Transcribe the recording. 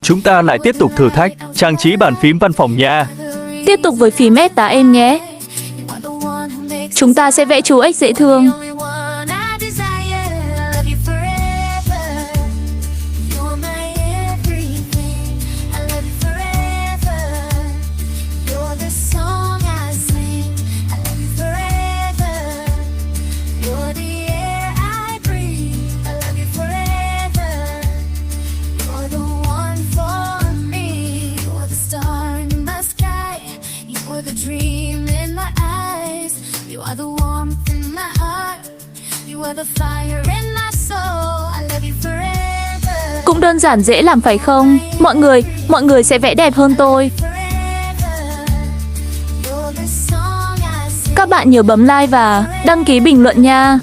Chúng ta lại tiếp tục thử thách trang trí bàn phím văn phòng nha. Tiếp tục với phím S8M nhé. Chúng ta sẽ vẽ chú ếch dễ thương. Cũng đơn giản dễ làm phải không? Mọi người sẽ vẽ đẹp hơn tôi. Các bạn nhớ bấm like và đăng ký bình luận nha.